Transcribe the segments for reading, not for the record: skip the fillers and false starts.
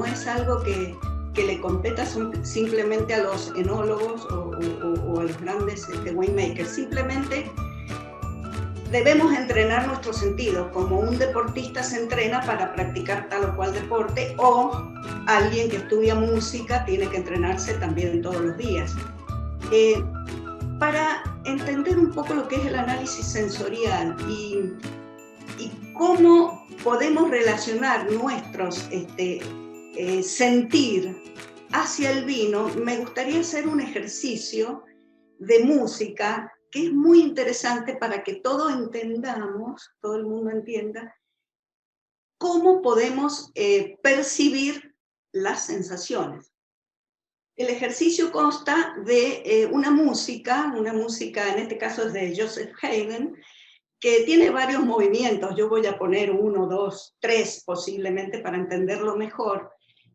no es algo que le competa simplemente a los enólogos o a los grandes winemakers. Simplemente debemos entrenar nuestros sentidos, como un deportista se entrena para practicar tal o cual deporte, o alguien que estudia música tiene que entrenarse también todos los días. Para entender un poco lo que es el análisis sensorial y cómo podemos relacionar nuestros sentir hacia el vino, me gustaría hacer un ejercicio de música que es muy interesante para que todos entendamos, todo el mundo entienda, cómo podemos percibir las sensaciones. El ejercicio consta de una música, en este caso es de Joseph Haydn, que tiene varios movimientos. Yo voy a poner 1, 2, 3 posiblemente para entenderlo mejor.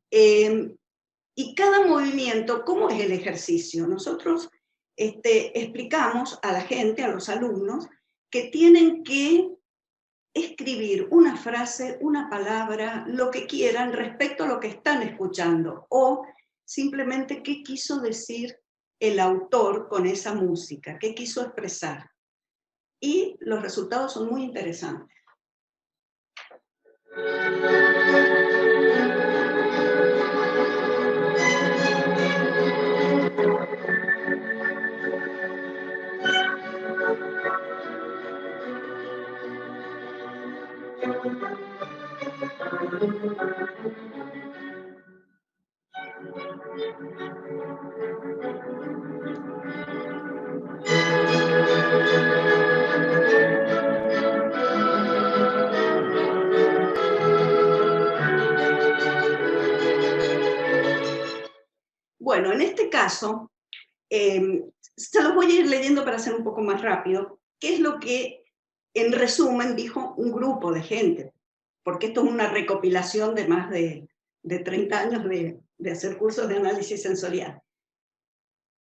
Y cada movimiento, ¿cómo es el ejercicio? Nosotros explicamos a la gente, a los alumnos, que tienen que escribir una frase, una palabra, lo que quieran respecto a lo que están escuchando, o simplemente qué quiso decir el autor con esa música, qué quiso expresar. Y los resultados son muy interesantes. Bueno, en este caso, se los voy a ir leyendo para hacer un poco más rápido, qué es lo que, en resumen, dijo un grupo de gente, porque esto es una recopilación de más de 30 años de hacer cursos de análisis sensorial.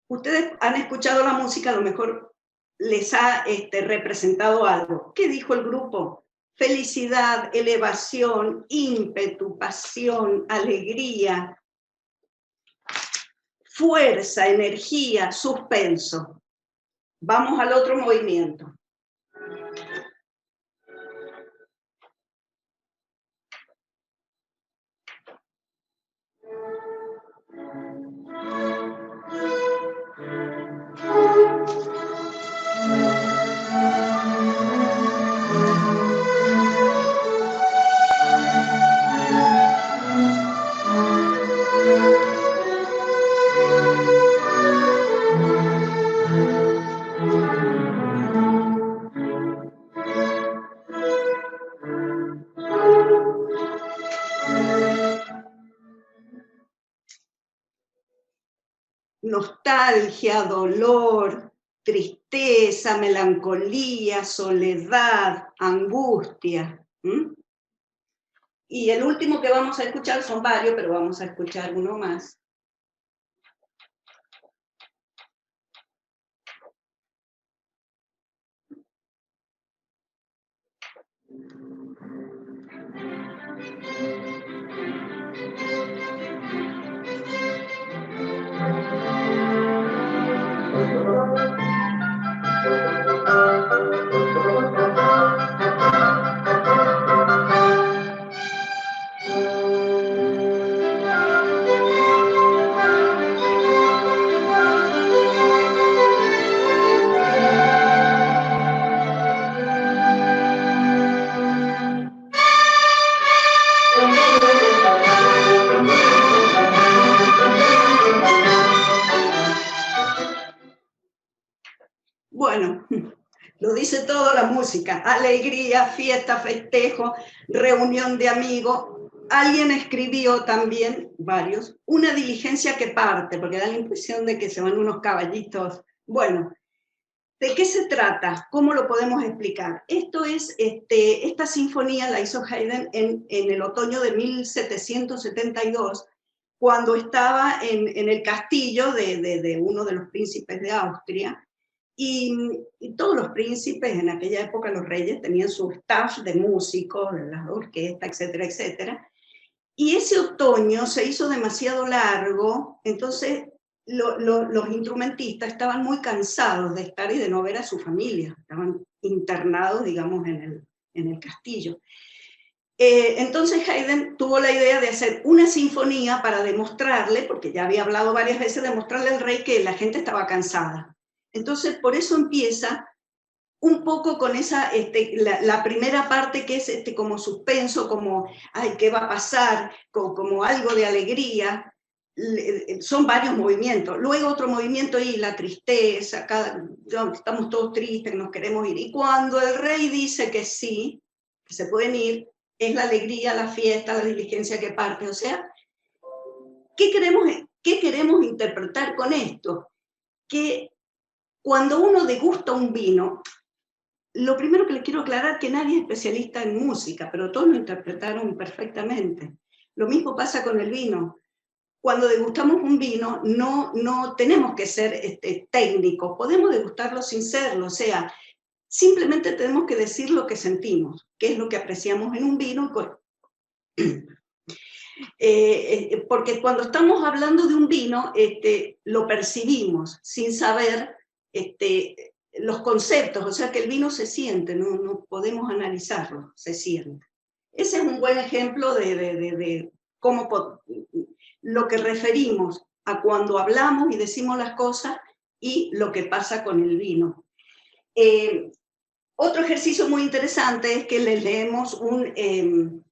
Ustedes han escuchado la música, a lo mejor les ha representado algo. ¿Qué dijo el grupo? Felicidad, elevación, ímpetu, pasión, alegría, fuerza, energía, suspenso. Vamos al otro movimiento. Nostalgia, dolor, tristeza, melancolía, soledad, angustia. Y el último que vamos a escuchar, son varios, pero vamos a escuchar uno más. Bueno, lo dice todo la música: alegría, fiesta, festejo, reunión de amigos. Alguien escribió también, varios, una diligencia que parte, porque da la impresión de que se van unos caballitos. Bueno, ¿de qué se trata? ¿Cómo lo podemos explicar? Esto es, esta sinfonía la hizo Haydn en el otoño de 1772, cuando estaba en el castillo de uno de los príncipes de Austria. Y todos los príncipes en aquella época, los reyes, tenían su staff de músicos, de las orquestas, etcétera, etcétera. Y ese otoño se hizo demasiado largo, entonces los instrumentistas estaban muy cansados de estar y de no ver a su familia, estaban internados, digamos, en el castillo. Entonces Haydn tuvo la idea de hacer una sinfonía para demostrarle, porque ya había hablado varias veces, demostrarle al rey que la gente estaba cansada. Entonces por eso empieza un poco con esa, la primera parte que es como suspenso, como, ay, ¿qué va a pasar? Como algo de alegría. Son varios movimientos. Luego otro movimiento y la tristeza, estamos todos tristes, nos queremos ir. Y cuando el rey dice que sí, que se pueden ir, es la alegría, la fiesta, la diligencia que parte. O sea, qué queremos interpretar con esto? Que cuando uno degusta un vino, lo primero que le quiero aclarar es que nadie es especialista en música, pero todos lo interpretaron perfectamente. Lo mismo pasa con el vino. Cuando degustamos un vino, no tenemos que ser técnicos, podemos degustarlo sin serlo, o sea, simplemente tenemos que decir lo que sentimos, qué es lo que apreciamos en un vino. Porque cuando estamos hablando de un vino, lo percibimos sin saber los conceptos, o sea que el vino se siente, no podemos analizarlo, se siente. Ese es un buen ejemplo de cómo lo que referimos a cuando hablamos y decimos las cosas y lo que pasa con el vino. Otro ejercicio muy interesante es que le leemos un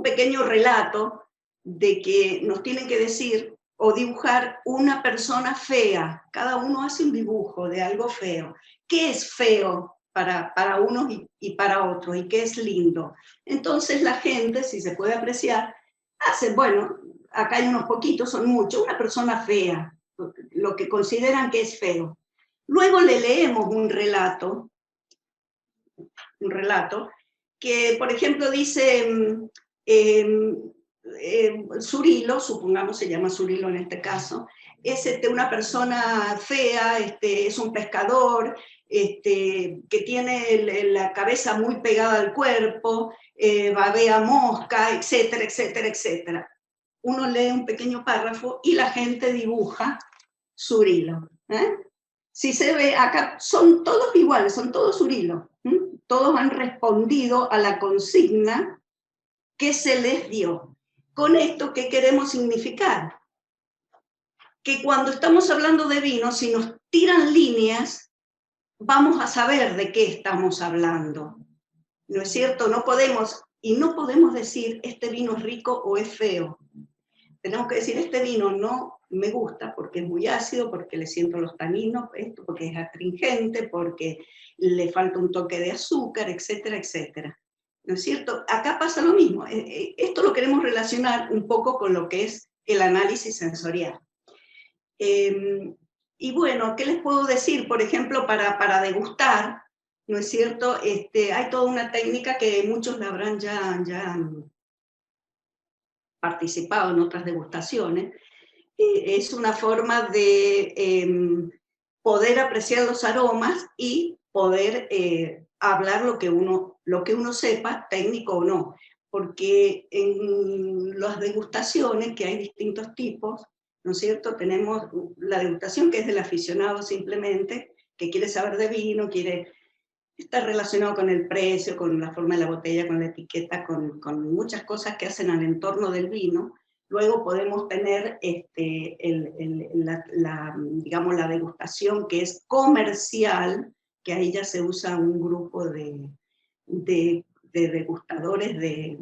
pequeño relato de que nos tienen que decir o dibujar una persona fea. Cada uno hace un dibujo de algo feo. ¿Qué es feo para unos y para otros? ¿Y qué es lindo? Entonces la gente, si se puede apreciar, hace, bueno, acá hay unos poquitos, son muchos, una persona fea, lo que consideran que es feo. Luego le leemos un relato que, por ejemplo, dice Zurilo, supongamos se llama Zurilo en este caso, es una persona fea, es un pescador, que tiene la cabeza muy pegada al cuerpo, babea mosca, etcétera, etcétera, etcétera. Uno lee un pequeño párrafo y la gente dibuja Zurilo. Si se ve acá, son todos iguales, son todos Zurilo. Todos han respondido a la consigna que se les dio. Con esto, ¿qué queremos significar? Que cuando estamos hablando de vino, si nos tiran líneas, vamos a saber de qué estamos hablando. ¿No es cierto? No podemos decir este vino es rico o es feo. Tenemos que decir este vino no me gusta porque es muy ácido, porque le siento los taninos, porque es astringente, porque le falta un toque de azúcar, etcétera, etcétera. ¿No es cierto? Acá pasa lo mismo. Esto lo queremos relacionar un poco con lo que es el análisis sensorial. Y bueno, ¿qué les puedo decir? Por ejemplo, para degustar, ¿no es cierto? Hay toda una técnica que muchos la habrán ya participado en otras degustaciones. Es una forma de poder apreciar los aromas y poder hablar lo que uno sepa, técnico o no. Porque en las degustaciones, que hay distintos tipos, ¿no es cierto? Tenemos la degustación que es del aficionado simplemente, que quiere saber de vino, está relacionado con el precio, con la forma de la botella, con la etiqueta, con muchas cosas que hacen al entorno del vino. Luego podemos tener digamos, la degustación que es comercial, que ahí ya se usa un grupo de degustadores, de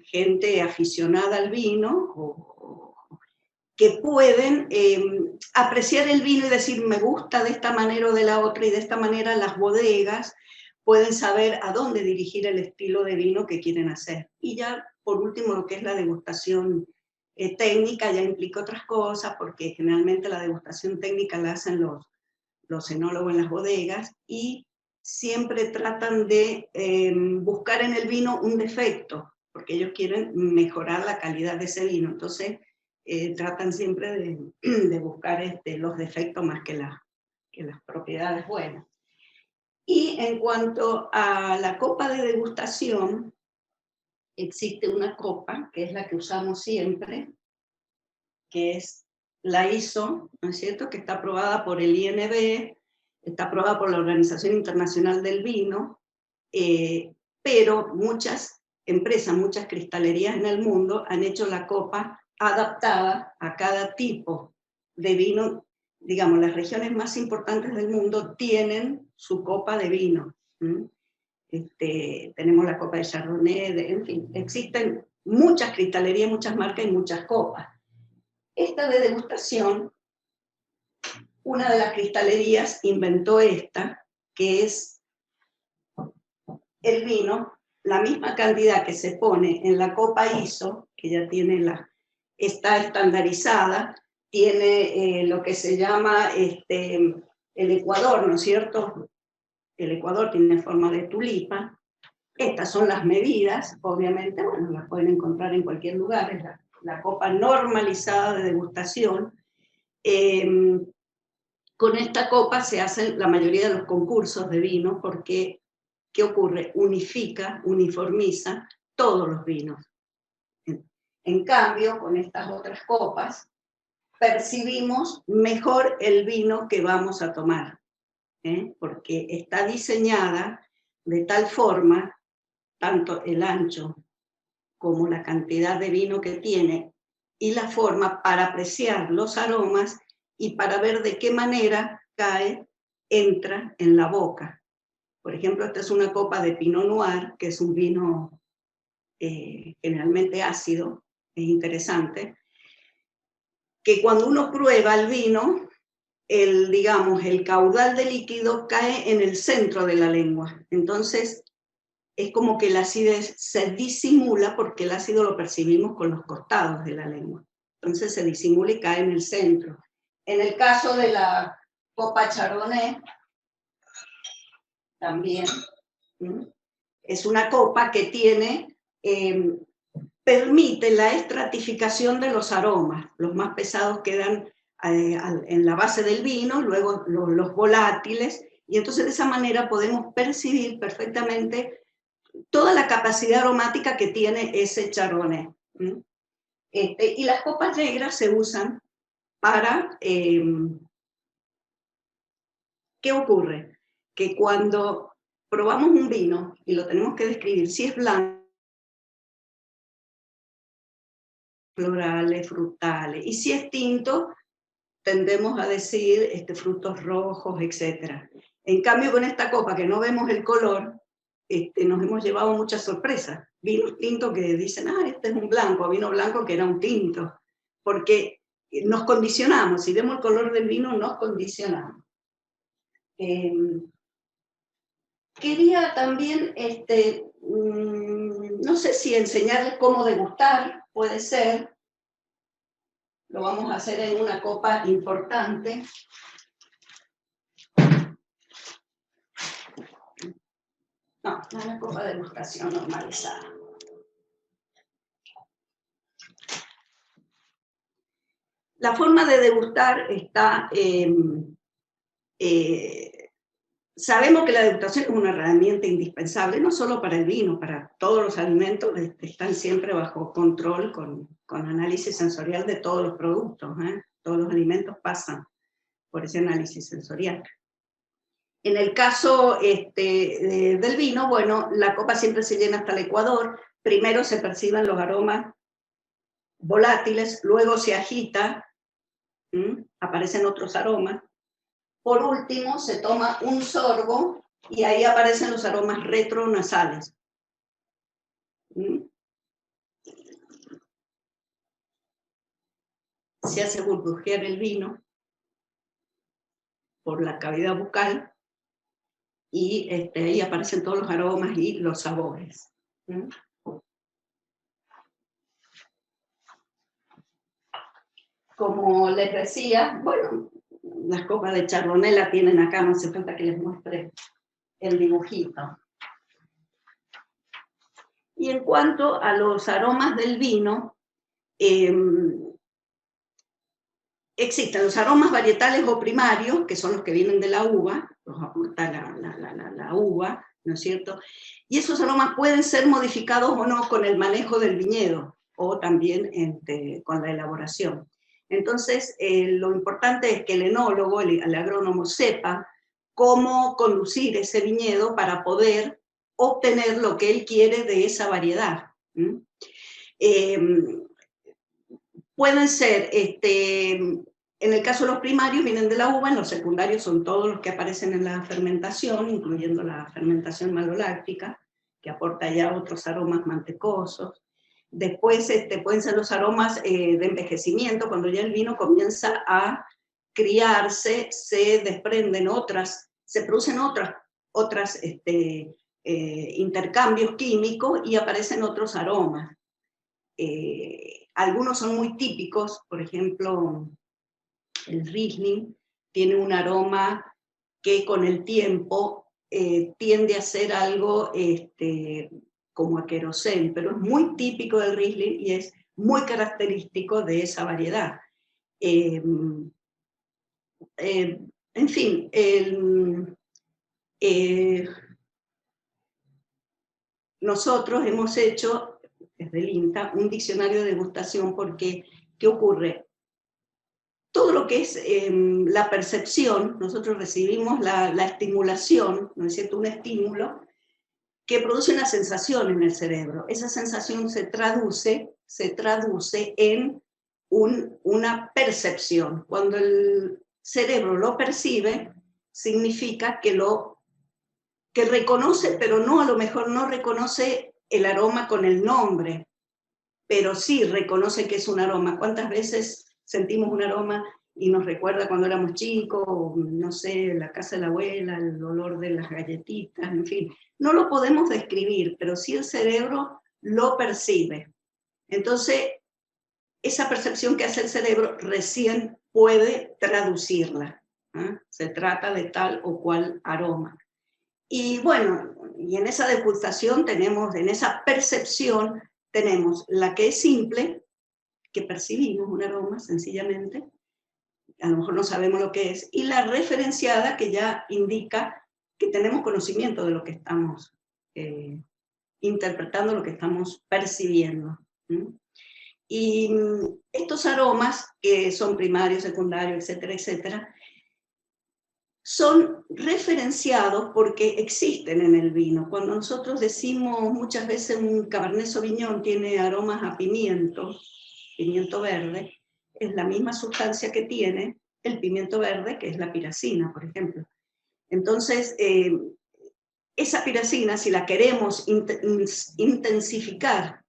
gente aficionada al vino, que pueden apreciar el vino y decir me gusta de esta manera o de la otra, y de esta manera las bodegas pueden saber a dónde dirigir el estilo de vino que quieren hacer. Y ya, por último, lo que es la degustación técnica ya implica otras cosas, porque generalmente la degustación técnica la hacen los enólogos en las bodegas y siempre tratan de buscar en el vino un defecto, porque ellos quieren mejorar la calidad de ese vino. Entonces, tratan siempre de buscar los defectos más que las propiedades buenas. Y en cuanto a la copa de degustación, existe una copa, que es la que usamos siempre, que es la ISO, ¿no es cierto?, que está aprobada por el INB, está aprobada por la Organización Internacional del Vino, pero muchas empresas, muchas cristalerías en el mundo han hecho la copa adaptada a cada tipo de vino. Digamos, las regiones más importantes del mundo tienen su copa de vino. Tenemos la copa de Chardonnay, en fin, existen muchas cristalerías, muchas marcas y muchas copas. Esta de degustación, una de las cristalerías inventó esta, que es el vino, la misma cantidad que se pone en la copa ISO, que ya tiene está estandarizada, tiene lo que se llama el ecuador, ¿no es cierto? El ecuador tiene forma de tulipa. Estas son las medidas, obviamente, bueno, las pueden encontrar en cualquier lugar, es la copa normalizada de degustación. Con esta copa se hacen la mayoría de los concursos de vino porque, ¿qué ocurre? Uniformiza todos los vinos. En cambio, con estas otras copas, percibimos mejor el vino que vamos a tomar, porque está diseñada de tal forma, tanto el ancho como la cantidad de vino que tiene y la forma para apreciar los aromas y para ver de qué manera entra en la boca. Por ejemplo, esta es una copa de Pinot Noir, que es un vino generalmente ácido, es interesante, que cuando uno prueba el vino, digamos, el caudal de líquido cae en el centro de la lengua. Entonces, es como que la acidez se disimula porque el ácido lo percibimos con los costados de la lengua. Entonces se disimula y cae en el centro. En el caso de la copa Chardonnay, también es una copa que permite la estratificación de los aromas. Los más pesados quedan en la base del vino, luego los volátiles, y entonces de esa manera podemos percibir perfectamente toda la capacidad aromática que tiene ese Chardonnay. Y las copas negras se usan para... ¿qué ocurre? Que cuando probamos un vino y lo tenemos que describir, si es blanco, florales, frutales, y si es tinto, tendemos a decir frutos rojos, etc. En cambio, con esta copa que no vemos el color, nos hemos llevado muchas sorpresas. Vinos tintos que dicen, este es un blanco, vino blanco que era un tinto, porque nos condicionamos, si vemos el color del vino nos condicionamos. Quería también, no sé si enseñarles cómo degustar, puede ser, lo vamos a hacer en una copa importante. No, es una copa de degustación normalizada. La forma de degustar está... sabemos que la degustación es una herramienta indispensable, no solo para el vino, para todos los alimentos, están siempre bajo control con análisis sensorial de todos los productos. Todos los alimentos pasan por ese análisis sensorial. En el caso del vino, bueno, la copa siempre se llena hasta el ecuador, primero se perciben los aromas volátiles, luego se agita, aparecen otros aromas. Por último, se toma un sorbo y ahí aparecen los aromas retronasales. Se hace burbujear el vino por la cavidad bucal y ahí aparecen todos los aromas y los sabores. Como les decía, bueno, las copas de Chardonnay la tienen acá, no hace falta que les muestre el dibujito. Y en cuanto a los aromas del vino, existen los aromas varietales o primarios, que son los que vienen de la uva, los aporta la uva, ¿no es cierto? Y esos aromas pueden ser modificados o no con el manejo del viñedo, o también con la elaboración. Entonces, lo importante es que el enólogo, el agrónomo, sepa cómo conducir ese viñedo para poder obtener lo que él quiere de esa variedad. Pueden ser, en el caso de los primarios vienen de la uva, en los secundarios son todos los que aparecen en la fermentación, incluyendo la fermentación maloláctica, que aporta ya otros aromas mantecosos. Después pueden ser los aromas de envejecimiento, cuando ya el vino comienza a criarse, se desprenden se producen otras intercambios químicos y aparecen otros aromas. Algunos son muy típicos, por ejemplo, el Riesling tiene un aroma que con el tiempo tiende a ser algo como a querosén, pero es muy típico del Riesling y es muy característico de esa variedad. En fin, nosotros hemos hecho, desde el INTA, un diccionario de degustación porque, ¿qué ocurre? Todo lo que es la percepción, nosotros recibimos la estimulación, ¿no es cierto?, un estímulo que produce una sensación en el cerebro. Esa sensación se traduce en una percepción. Cuando el cerebro lo percibe, significa que reconoce, pero no, a lo mejor no reconoce el aroma con el nombre, pero sí reconoce que es un aroma. ¿Cuántas veces sentimos un aroma y nos recuerda cuando éramos chicos, o, no sé, la casa de la abuela, el olor de las galletitas, en fin? No lo podemos describir, pero sí el cerebro lo percibe. Entonces, esa percepción que hace el cerebro recién puede traducirla. Se trata de tal o cual aroma. Y bueno, y en esa degustación tenemos, en esa percepción, tenemos la que es simple, que percibimos un aroma sencillamente, a lo mejor no sabemos lo que es, y la referenciada, que ya indica que tenemos conocimiento de lo que estamos interpretando, lo que estamos percibiendo. Y estos aromas, que son primarios, secundarios, etcétera, etcétera, son referenciados porque existen en el vino. Cuando nosotros decimos muchas veces un Cabernet Sauvignon tiene aromas a pimiento verde, es la misma sustancia que tiene el pimiento verde, que es la piracina, por ejemplo. Entonces, esa piracina, si la queremos intensificar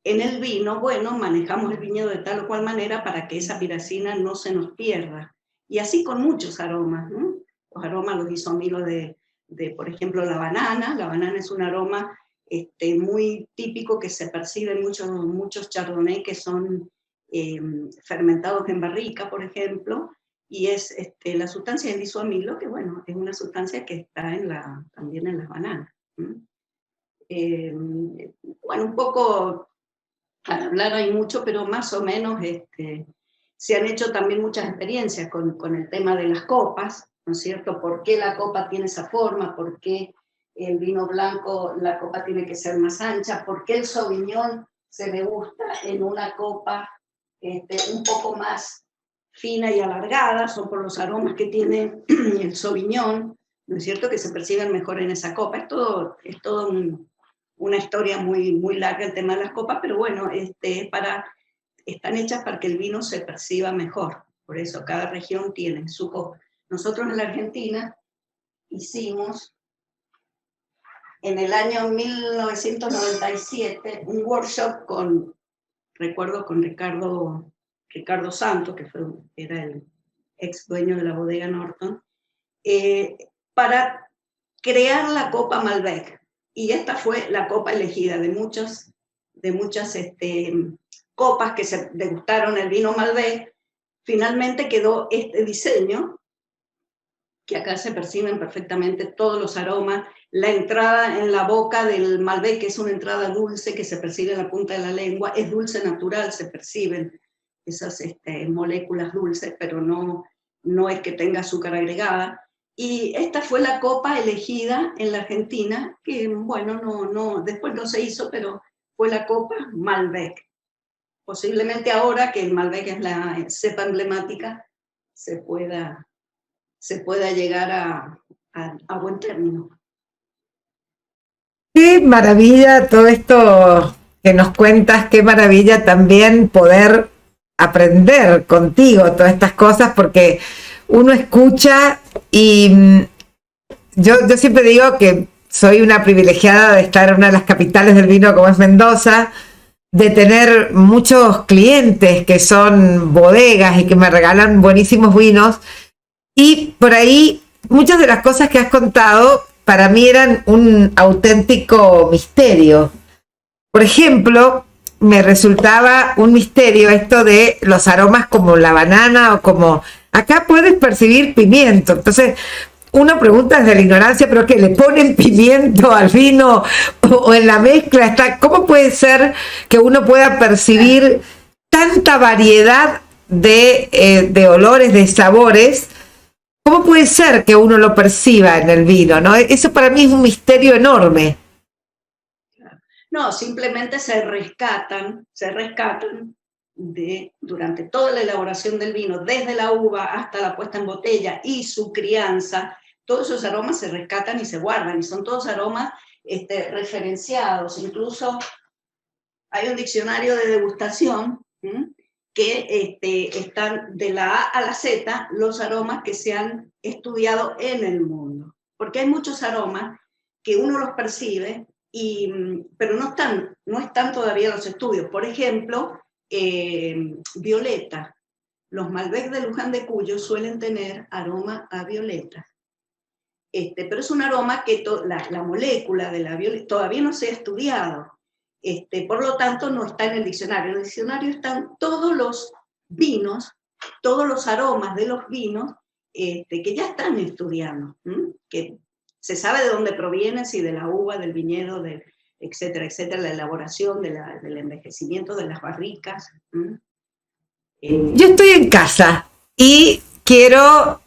en el vino, bueno, manejamos el viñedo de tal o cual manera para que esa piracina no se nos pierda. Y así con muchos aromas, ¿no? Los aromas los isomilos de, por ejemplo, la banana. La banana es un aroma muy típico que se percibe en muchos chardonnay que son fermentados en barrica, por ejemplo, y es la sustancia del isoamilo, que bueno, es una sustancia que está también en las bananas. Bueno, un poco, para hablar hay mucho, pero más o menos se han hecho también muchas experiencias con el tema de las copas, ¿no es cierto? ¿Por qué la copa tiene esa forma? ¿Por qué el vino blanco, la copa tiene que ser más ancha? ¿Por qué el Sauvignon se degusta en una copa un poco más fina y alargada? Son por los aromas que tiene el Sauvignon, ¿no es cierto?, que se perciben mejor en esa copa. Es todo una historia muy, muy larga el tema de las copas, pero bueno, están hechas para que el vino se perciba mejor. Por eso cada región tiene su copa. Nosotros en la Argentina hicimos en el año 1997 un workshop recuerdo con Ricardo Santos, que era el ex dueño de la bodega Norton, para crear la copa Malbec. Y esta fue la copa elegida de muchas copas que se degustaron el vino Malbec. Finalmente quedó este diseño, que acá se perciben perfectamente todos los aromas. La entrada en la boca del Malbec, que es una entrada dulce que se percibe en la punta de la lengua, es dulce natural, se perciben esas moléculas dulces, pero no es que tenga azúcar agregada. Y esta fue la copa elegida en la Argentina, que bueno, después no se hizo, pero fue la copa Malbec. Posiblemente ahora que el Malbec es la cepa emblemática, se pueda llegar a buen término. Qué maravilla todo esto que nos cuentas, qué maravilla también poder aprender contigo todas estas cosas, porque uno escucha y yo siempre digo que soy una privilegiada de estar en una de las capitales del vino como es Mendoza, de tener muchos clientes que son bodegas y que me regalan buenísimos vinos, y por ahí muchas de las cosas que has contado para mí eran un auténtico misterio. Por ejemplo, me resultaba un misterio esto de los aromas como la banana o como... Acá puedes percibir pimiento. Entonces, uno pregunta desde la ignorancia, ¿pero qué? ¿Le ponen pimiento al vino o en la mezcla? ¿Cómo puede ser que uno pueda percibir tanta variedad de olores, de sabores? ¿Cómo puede ser que uno lo perciba en el vino, ¿no? Eso para mí es un misterio enorme. No, simplemente se rescatan durante toda la elaboración del vino, desde la uva hasta la puesta en botella y su crianza, todos esos aromas se rescatan y se guardan, y son todos aromas referenciados. Incluso hay un diccionario de degustación que están de la A a la Z los aromas que se han estudiado en el mundo. Porque hay muchos aromas que uno los percibe, pero no están todavía los estudios. Por ejemplo, violeta. Los Malbec de Luján de Cuyo suelen tener aroma a violeta. Pero es un aroma que la molécula de la violeta todavía no se ha estudiado. Por lo tanto, no está en el diccionario. En el diccionario están todos los vinos, todos los aromas de los vinos que ya están estudiando, que se sabe de dónde provienen, si de la uva, del viñedo, etcétera, etcétera, la elaboración, del envejecimiento de las barricas. Yo estoy en casa y quiero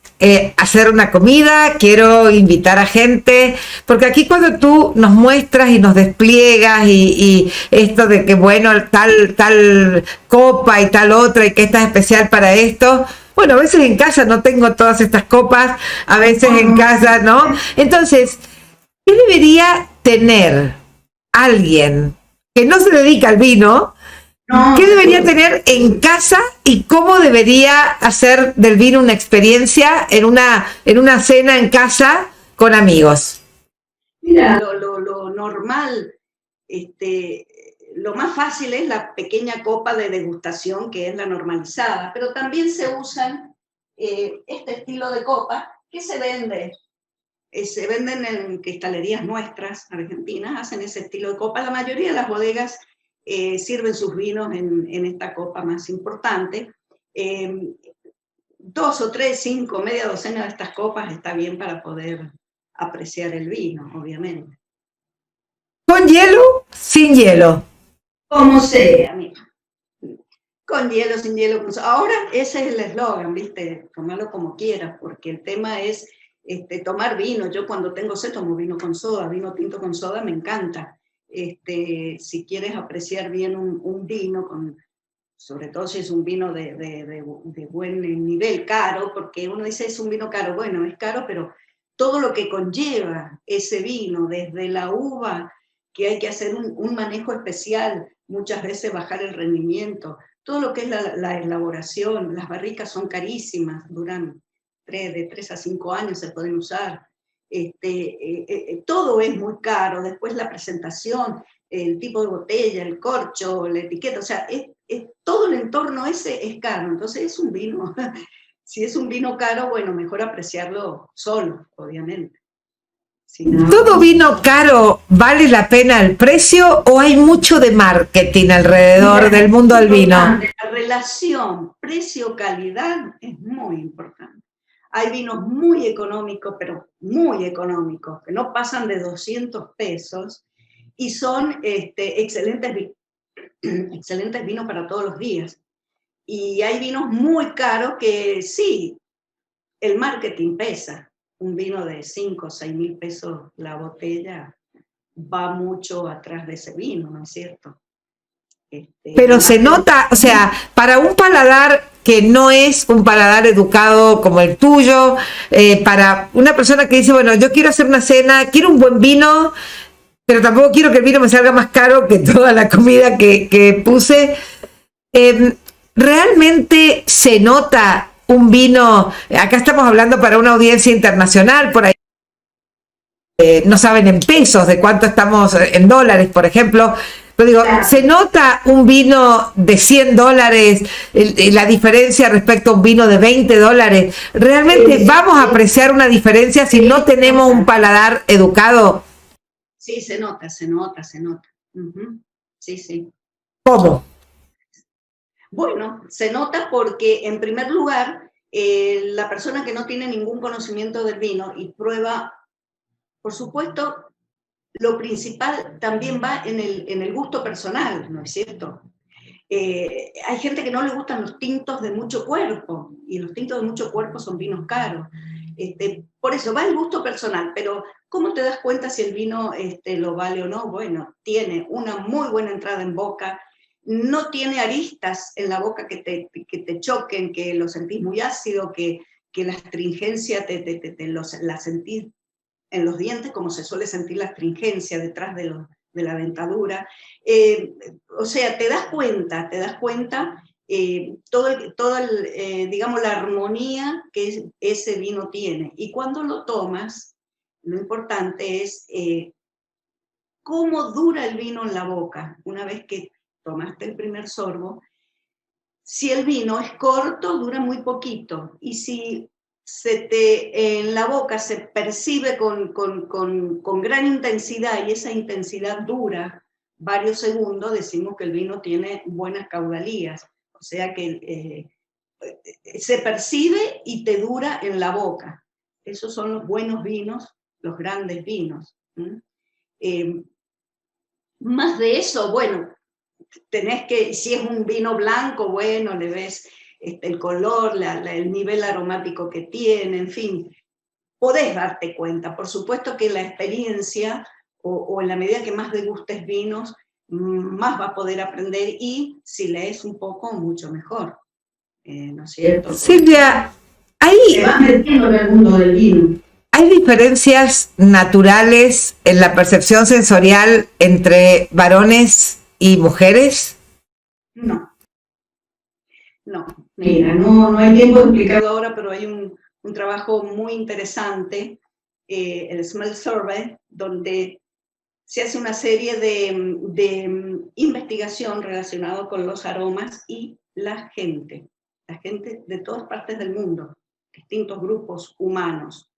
hacer una comida, quiero invitar a gente, porque aquí cuando tú nos muestras y nos despliegas y esto de que bueno, tal copa y tal otra y que esta es especial para esto, bueno, a veces en casa no tengo todas estas copas, a veces en casa, ¿no? Entonces, ¿qué debería tener alguien que no se dedica al vino? ¿Qué debería tener en casa y cómo debería hacer del vino una experiencia en una cena en casa con amigos? Mira, lo normal, lo más fácil es la pequeña copa de degustación, que es la normalizada, pero también se usan este estilo de copa que se vende. Se venden en cristalerías nuestras, argentinas, hacen ese estilo de copa. La mayoría de las bodegas sirven sus vinos en esta copa más importante. 2 o 3, 5, media docena de estas copas está bien para poder apreciar el vino, obviamente. ¿Con hielo? Sin hielo. Como sea, mira. Con hielo, sin hielo. Ahora ese es el eslogan, ¿viste? Tomarlo como quieras, porque el tema es tomar vino. Yo cuando tengo sed tomo vino con soda, vino tinto con soda me encanta. Si quieres apreciar bien un vino, sobre todo si es un vino de buen nivel, caro, porque uno dice es un vino caro, bueno, es caro, pero todo lo que conlleva ese vino, desde la uva, que hay que hacer un manejo especial, muchas veces bajar el rendimiento, todo lo que es la elaboración, las barricas son carísimas, duran de 3 a 5 años, se pueden usar. Todo es muy caro, después la presentación, el tipo de botella, el corcho, la etiqueta, o sea, todo el entorno ese es caro, entonces es un vino, si es un vino caro, bueno, mejor apreciarlo solo, obviamente. ¿Todo vino caro vale la pena el precio o hay mucho de marketing alrededor del mundo del vino? La relación precio-calidad es muy importante. Hay vinos muy económicos, pero muy económicos, que no pasan de 200 pesos y son excelentes vinos para todos los días. Y hay vinos muy caros que sí, el marketing pesa, un vino de 5 o 6 mil pesos la botella va mucho atrás de ese vino, ¿no es cierto? Pero se nota, o sea, para un paladar que no es un paladar educado como el tuyo, para una persona que dice, bueno, yo quiero hacer una cena, quiero un buen vino, pero tampoco quiero que el vino me salga más caro que toda la comida que puse, realmente se nota un vino, acá estamos hablando para una audiencia internacional, por ahí no saben en pesos de cuánto estamos en dólares, por ejemplo. Pero digo, Claro. ¿se nota un vino de $100, la diferencia respecto a un vino de $20? ¿Realmente vamos a apreciar una diferencia si no tenemos un paladar educado? Sí, se nota, se nota, se nota. Ujú. Sí, sí. ¿Cómo? Bueno, se nota porque, en primer lugar, la persona que no tiene ningún conocimiento del vino y prueba, por supuesto, lo principal también va en el gusto personal, ¿no es cierto? Hay gente que no le gustan los tintos de mucho cuerpo, y los tintos de mucho cuerpo son vinos caros. Por eso va el gusto personal, pero ¿cómo te das cuenta si el vino lo vale o no? Bueno, tiene una muy buena entrada en boca, no tiene aristas en la boca que te choquen, que lo sentís muy ácido, que la astringencia la sentís en los dientes, como se suele sentir la astringencia detrás de la dentadura. O sea, te das cuenta digamos, la armonía que ese vino tiene. Y cuando lo tomas, lo importante es cómo dura el vino en la boca. Una vez que tomaste el primer sorbo, si el vino es corto, dura muy poquito. Y si en la boca se percibe con gran intensidad y esa intensidad dura varios segundos, decimos que el vino tiene buenas caudalías. O sea que se percibe y te dura en la boca. Esos son los buenos vinos, los grandes vinos. Más de eso, bueno, tenés que, si es un vino blanco, bueno, le ves el color, el nivel aromático que tiene, en fin, podés darte cuenta. Por supuesto que la experiencia, o en la medida que más degustes vinos, más va a poder aprender, y si lees un poco, mucho mejor. ¿No es cierto? Silvia, Te vas metiendo en el mundo del vino. ¿hay diferencias naturales en la percepción sensorial entre varones y mujeres? No. No, mira, no hay tiempo de explicarlo ahora, pero hay un trabajo muy interesante, el Smell Survey, donde se hace una serie de investigación relacionada con los aromas y la gente de todas partes del mundo, distintos grupos humanos.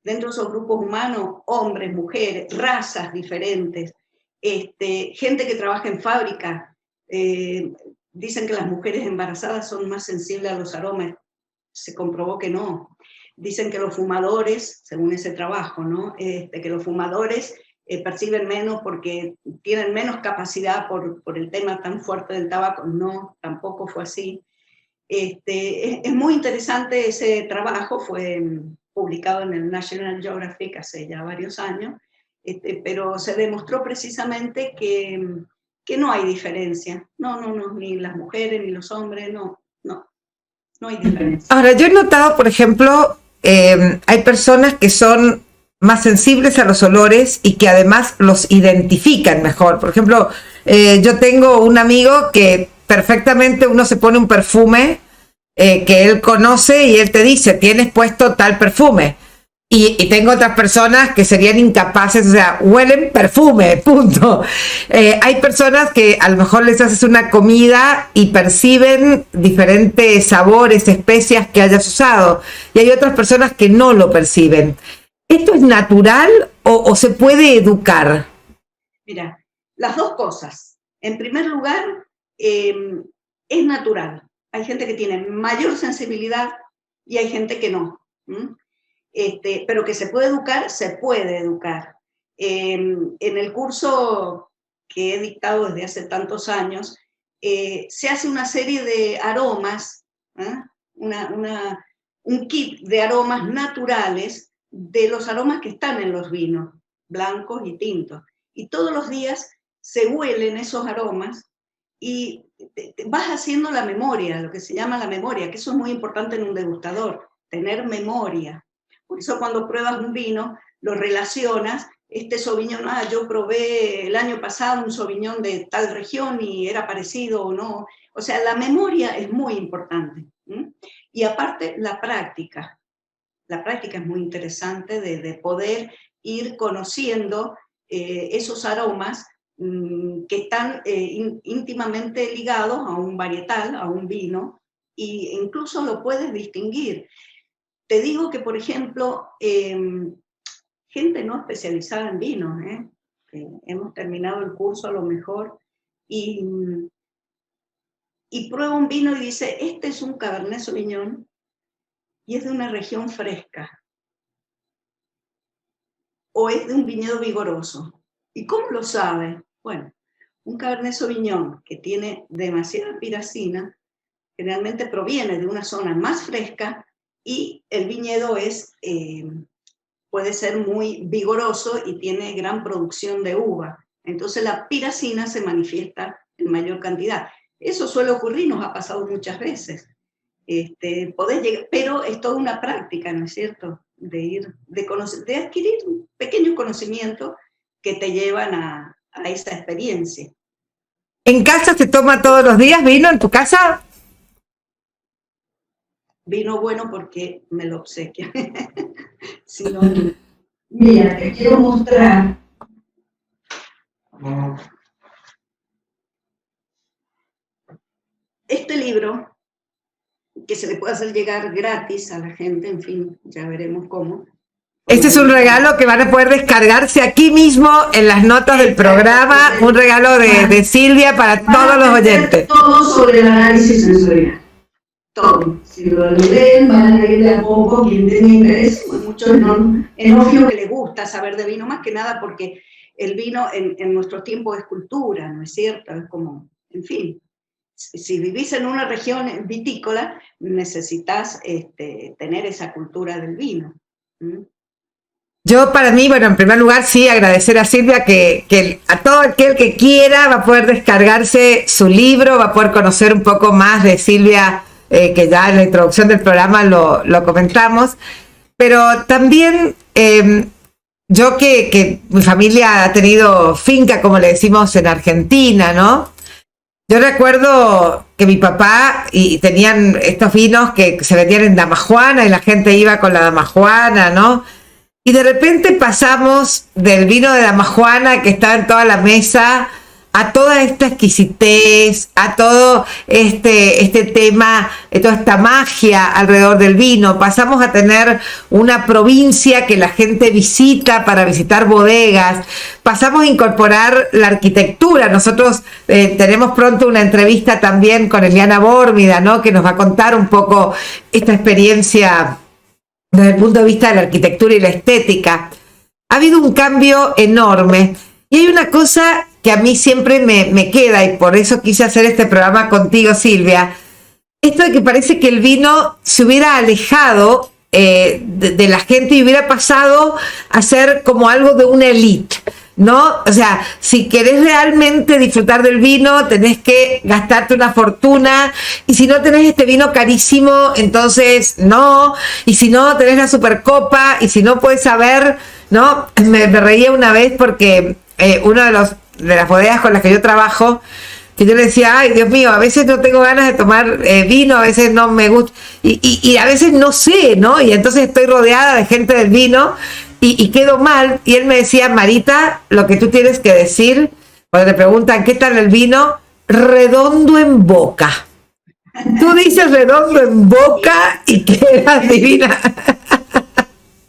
Dentro de esos grupos humanos, hombres, mujeres, razas diferentes, gente que trabaja en fábrica. Dicen que las mujeres embarazadas son más sensibles a los aromas. Se comprobó que no. Dicen que los fumadores, según ese trabajo, ¿no? Que los fumadores perciben menos porque tienen menos capacidad por el tema tan fuerte del tabaco. No, tampoco fue así. Es muy interesante ese trabajo, fue publicado en el National Geographic hace ya varios años, pero se demostró precisamente que no hay diferencia. No, ni las mujeres ni los hombres, no hay diferencia. Ahora, yo he notado, por ejemplo, hay personas que son más sensibles a los olores y que además los identifican mejor. Por ejemplo, yo tengo un amigo que perfectamente uno se pone un perfume que él conoce y él te dice, tienes puesto tal perfume. Y tengo otras personas que serían incapaces, o sea, huelen perfume, punto. Hay personas que a lo mejor les haces una comida y perciben diferentes sabores, especias que hayas usado. Y hay otras personas que no lo perciben. ¿Esto es natural o se puede educar? Mira, las dos cosas. En primer lugar, es natural. Hay gente que tiene mayor sensibilidad y hay gente que no. Pero que se puede educar, se puede educar. En el curso que he dictado desde hace tantos años, se hace una serie de aromas, un kit de aromas naturales de los aromas que están en los vinos, blancos y tintos. Y todos los días se huelen esos aromas y vas haciendo la memoria, lo que se llama la memoria, que eso es muy importante en un degustador, tener memoria. Por eso cuando pruebas un vino, lo relacionas, este Sauvignon, yo probé el año pasado un Sauvignon de tal región y era parecido o no. O sea, la memoria es muy importante. Y aparte, la práctica. La práctica es muy interesante de poder ir conociendo esos aromas que están íntimamente ligados a un varietal, a un vino, e incluso lo puedes distinguir. Te digo que, por ejemplo, gente no especializada en vinos, hemos terminado el curso a lo mejor, y prueba un vino y dice, este es un Cabernet Sauvignon, y es de una región fresca, o es de un viñedo vigoroso. ¿Y cómo lo sabe? Bueno, un Cabernet Sauvignon que tiene demasiada piracina, generalmente proviene de una zona más fresca y el viñedo puede ser muy vigoroso y tiene gran producción de uva. Entonces la piracina se manifiesta en mayor cantidad. Eso suele ocurrir, nos ha pasado muchas veces. Podés llegar, pero es toda una práctica, ¿no es cierto? De adquirir pequeños conocimientos que te llevan a esa experiencia. ¿En casa se toma todos los días vino en tu casa? Vino bueno porque me lo obsequian. Si no, mira, te quiero mostrar. Este libro, que se le puede hacer llegar gratis a la gente, en fin, ya veremos cómo. Este es un regalo que van a poder descargarse aquí mismo en las notas del programa, un regalo de Silvia para todos los oyentes. Todo sobre el análisis sensorial. Todo. Si lo leen, van a leer de a poco, quien tenga interés, muchos enófilos que les gusta saber de vino, más que nada porque el vino en nuestros tiempos es cultura, ¿no es cierto? Es como, en fin, si vivís en una región vitícola, necesitas tener esa cultura del vino. Yo para mí, bueno, en primer lugar sí agradecer a Silvia que a todo aquel que quiera va a poder descargarse su libro, va a poder conocer un poco más de Silvia, que ya en la introducción del programa lo comentamos, pero también yo que mi familia ha tenido finca, como le decimos en Argentina, ¿no? Yo recuerdo que mi papá y tenían estos vinos que se vendían en damajuana y la gente iba con la damajuana, ¿no? Y de repente pasamos del vino de damajuana que estaba en toda la mesa a toda esta exquisitez, a todo este tema, toda esta magia alrededor del vino. Pasamos a tener una provincia que la gente visita para visitar bodegas. Pasamos a incorporar la arquitectura. Nosotros tenemos pronto una entrevista también con Eliana Bórmida, ¿no? Que nos va a contar un poco esta experiencia desde el punto de vista de la arquitectura y la estética. Ha habido un cambio enorme. Y hay una cosa que a mí siempre me queda, y por eso quise hacer este programa contigo, Silvia, esto de que parece que el vino se hubiera alejado de la gente y hubiera pasado a ser como algo de una élite, ¿no? O sea, si querés realmente disfrutar del vino, tenés que gastarte una fortuna, y si no tenés este vino carísimo, entonces no, y si no tenés la supercopa, y si no puedes saber, ¿no? Me reía una vez porque uno de las bodegas con las que yo trabajo, que yo le decía, ay, Dios mío, a veces no tengo ganas de tomar vino, a veces no me gusta, y a veces no sé, ¿no? Y entonces estoy rodeada de gente del vino, y quedo mal, y él me decía, Marita, lo que tú tienes que decir, cuando te preguntan, ¿qué tal el vino? Redondo en boca. Tú dices redondo en boca y quedas divina.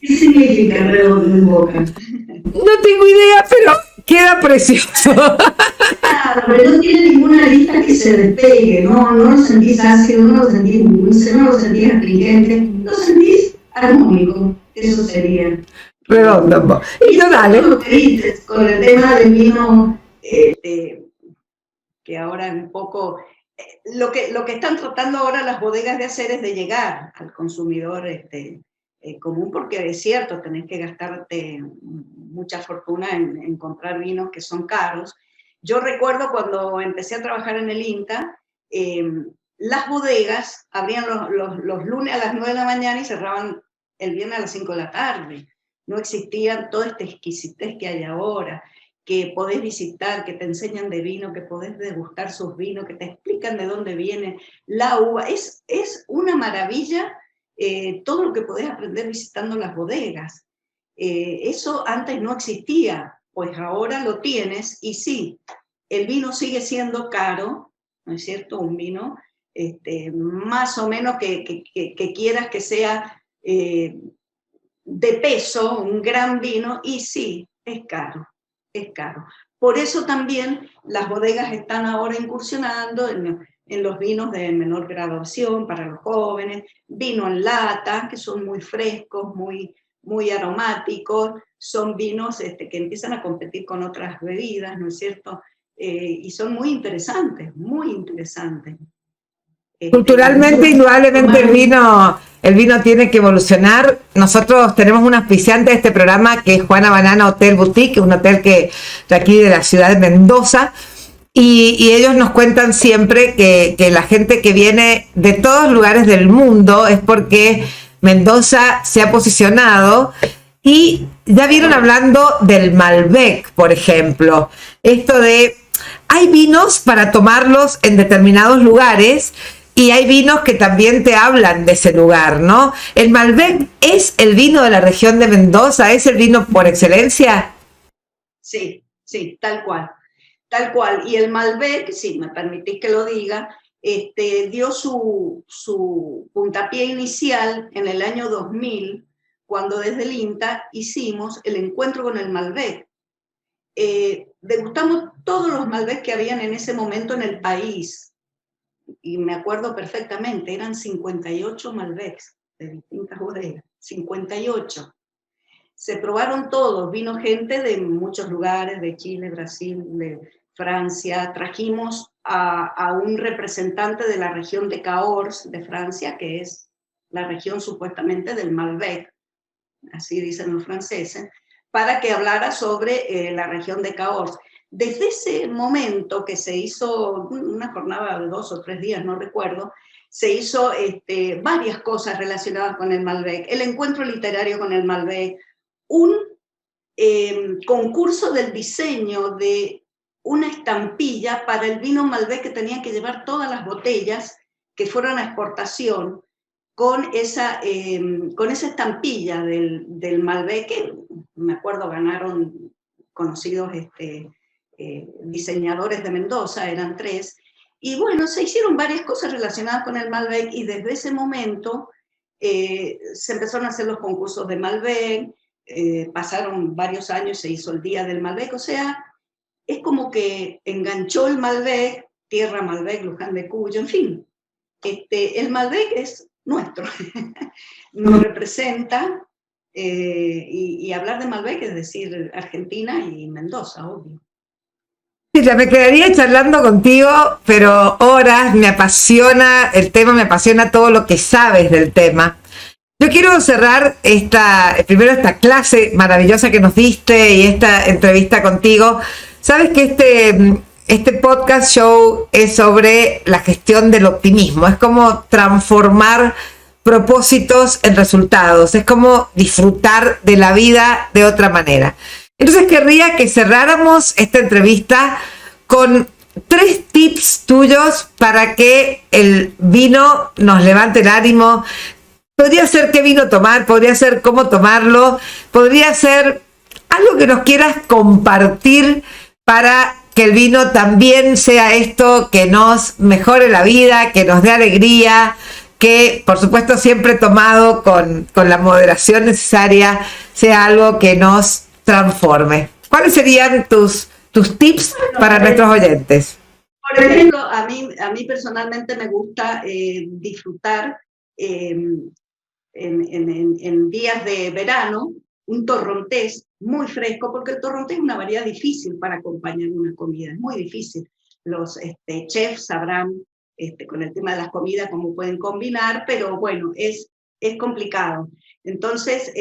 ¿Qué significa redondo en boca? No tengo idea, pero queda precioso. Claro, pero no tiene ninguna lista que se despegue, no lo sentís ácido, no lo sentís dulce, no lo sentís astringente, lo sentís armónico, eso sería. Redondo. Y yo dale. Lo que dices, con el tema del vino, que ahora es un poco... lo que están tratando ahora las bodegas de hacer es de llegar al consumidor común, porque es cierto, tenés que gastarte mucha fortuna en comprar vinos que son caros. Yo recuerdo cuando empecé a trabajar en el INTA, las bodegas abrían los lunes a las 9 de la mañana y cerraban el viernes a las 5 de la tarde. No existía toda esta exquisitez que hay ahora, que podés visitar, que te enseñan de vino, que podés degustar sus vinos, que te explican de dónde viene la uva. Es una maravilla todo lo que podés aprender visitando las bodegas. Eso antes no existía, pues ahora lo tienes, y sí, el vino sigue siendo caro, ¿no es cierto? Un vino más o menos que quieras que sea de peso, un gran vino, y sí, es caro, es caro. Por eso también las bodegas están ahora incursionando en los vinos de menor graduación para los jóvenes, vino en lata, que son muy frescos, muy aromáticos, son vinos que empiezan a competir con otras bebidas, ¿no es cierto? Y son muy interesantes, muy interesantes. Culturalmente, indudablemente el vino tiene que evolucionar. Nosotros tenemos un auspiciante de este programa que es Juana Banana Hotel Boutique, un hotel de aquí de la ciudad de Mendoza, y ellos nos cuentan siempre que la gente que viene de todos lugares del mundo es porque Mendoza se ha posicionado. Y ya vieron hablando del Malbec, por ejemplo, esto de hay vinos para tomarlos en determinados lugares y hay vinos que también te hablan de ese lugar, ¿no? ¿El Malbec es el vino de la región de Mendoza? ¿Es el vino por excelencia? Sí, sí, tal cual. Tal cual. Y el Malbec, si me permitís que lo diga, dio su puntapié inicial en el año 2000, cuando desde el INTA hicimos el encuentro con el Malbec. Degustamos todos los Malbec que habían en ese momento en el país. Y me acuerdo perfectamente, eran 58 Malbecs de distintas bodegas, 58. Se probaron todos, vino gente de muchos lugares, de Chile, Brasil, de Francia. Trajimos a un representante de la región de Cahors, de Francia, que es la región supuestamente del Malbec, así dicen los franceses, para que hablara sobre la región de Cahors. Desde ese momento que se hizo una jornada de 2 o 3 días, no recuerdo, se hizo varias cosas relacionadas con el Malbec, el encuentro literario con el Malbec, un concurso del diseño de una estampilla para el vino Malbec que tenían que llevar todas las botellas que fueron a exportación con esa estampilla del Malbec, que me acuerdo ganaron conocidos diseñadores de Mendoza, eran 3, y bueno, se hicieron varias cosas relacionadas con el Malbec, y desde ese momento se empezaron a hacer los concursos de Malbec, pasaron varios años, se hizo el Día del Malbec, o sea, es como que enganchó el Malbec, Tierra Malbec, Luján de Cuyo, en fin, el Malbec es nuestro, nos representa, y hablar de Malbec es decir Argentina y Mendoza, obvio. Mira, me quedaría charlando contigo, pero horas, me apasiona el tema, me apasiona todo lo que sabes del tema. Yo quiero cerrar primero esta clase maravillosa que nos diste y esta entrevista contigo. Sabes que este podcast show es sobre la gestión del optimismo, es como transformar propósitos en resultados, es como disfrutar de la vida de otra manera. Entonces querría que cerráramos esta entrevista con 3 tips tuyos para que el vino nos levante el ánimo. Podría ser qué vino tomar, podría ser cómo tomarlo, podría ser algo que nos quieras compartir para que el vino también sea esto que nos mejore la vida, que nos dé alegría, que por supuesto siempre tomado con la moderación necesaria, sea algo que nos transforme. ¿Cuáles serían tus tips para nuestros oyentes? Por ejemplo, a mí personalmente me gusta disfrutar en días de verano un torrontés muy fresco, porque el torrontés es una variedad difícil para acompañar una comida, es muy difícil. Los chefs sabrán con el tema de las comidas cómo pueden combinar, pero bueno, es es complicado. Entonces,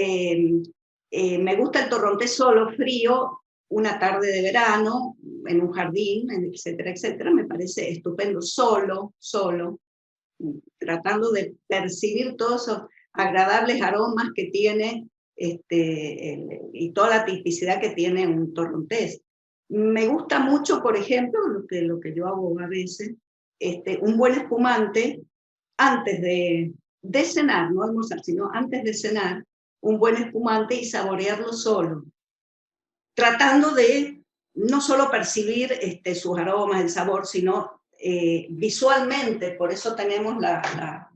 me gusta el torrontés solo, frío, una tarde de verano, en un jardín, etcétera, etcétera. Me parece estupendo, solo, tratando de percibir todos esos agradables aromas que tiene y toda la tipicidad que tiene un torrontés. Me gusta mucho, por ejemplo, lo que yo hago a veces, un buen espumante antes de cenar, no almorzar, sino antes de cenar, un buen espumante y saborearlo solo, tratando de no solo percibir sus aromas, el sabor, sino visualmente. Por eso tenemos la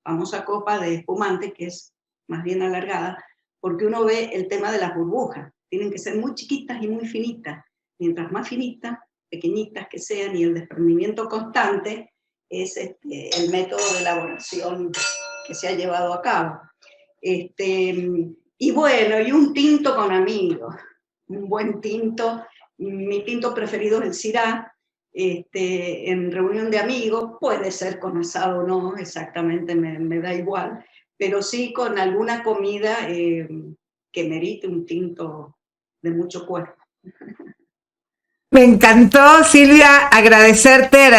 famosa copa de espumante, que es más bien alargada, porque uno ve el tema de las burbujas. Tienen que ser muy chiquitas y muy finitas. Mientras más finitas, pequeñitas que sean, y el desprendimiento constante es el método de elaboración que se ha llevado a cabo. Y bueno, y un tinto con amigos, un buen tinto. Mi tinto preferido es el Syrah, en reunión de amigos, puede ser con asado o no, exactamente, me da igual, pero sí con alguna comida que merite un tinto de mucho cuerpo. Me encantó, Silvia, agradecerte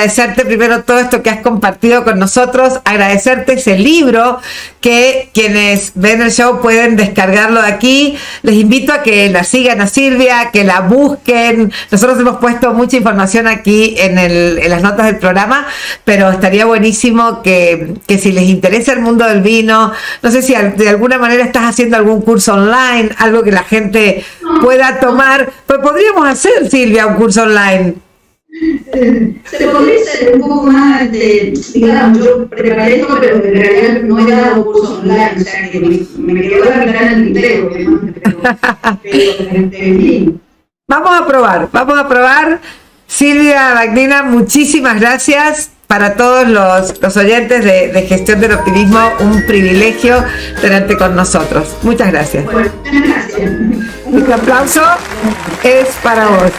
primero todo esto que has compartido con nosotros, agradecerte ese libro que quienes ven el show pueden descargarlo de aquí. Les invito a que la sigan a Silvia, que la busquen. Nosotros hemos puesto mucha información aquí en las notas del programa, pero estaría buenísimo que si les interesa el mundo del vino, no sé si de alguna manera estás haciendo algún curso online, algo que la gente pueda tomar, pues podríamos hacer, Silvia, un curso online. Se podría hacer un poco más digamos, yo preparé esto, pero en realidad no he dado curso online, o sea que me quedó la mitad en el tintero, pero Vamos a probar. Silvia Bagnina, muchísimas gracias. Para todos los oyentes de Gestión del Optimismo, un privilegio tenerte con nosotros. Muchas gracias. Bueno, muchas gracias. Un aplauso es para vos.